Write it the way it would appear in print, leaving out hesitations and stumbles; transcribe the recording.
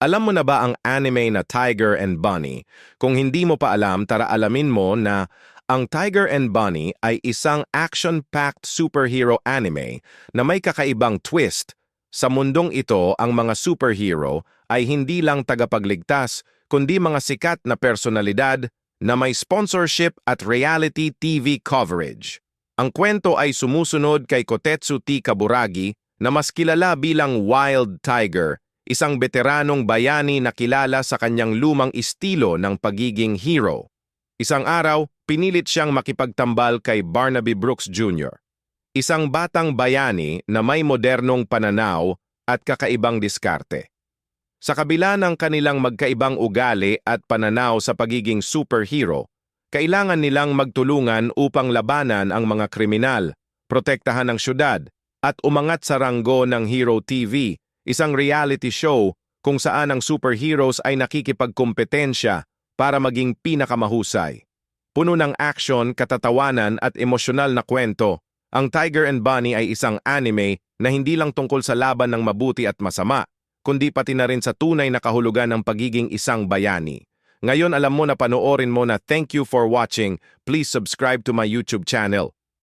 Alam mo na ba ang anime na Tiger and Bunny? Kung hindi mo pa alam, tara alamin mo na ang Tiger and Bunny ay isang action-packed superhero anime na may kakaibang twist. Sa mundong ito, ang mga superhero ay hindi lang tagapagligtas, kundi mga sikat na personalidad na may sponsorship at reality TV coverage. Ang kwento ay sumusunod kay Kotetsu T. Kaburagi na mas kilala bilang Wild Tiger, isang veteranong bayani na kilala sa kanyang lumang estilo ng pagiging hero. Isang araw, pinilit siyang makipagtambal kay Barnaby Brooks Jr., isang batang bayani na may modernong pananaw at kakaibang diskarte. Sa kabila ng kanilang magkaibang ugali at pananaw sa pagiging superhero, kailangan nilang magtulungan upang labanan ang mga kriminal, protektahan ang syudad, at umangat sa ranggo ng Hero TV, isang reality show kung saan ang superheroes ay nakikipagkompetensya para maging pinakamahusay. Puno ng action, katatawanan at emosyonal na kwento, ang Tiger and Bunny ay isang anime na hindi lang tungkol sa laban ng mabuti at masama, kundi pati na rin sa tunay na kahulugan ng pagiging isang bayani. Ngayon alam mo na panoorin mo na. Thank you for watching. Please subscribe to my YouTube channel.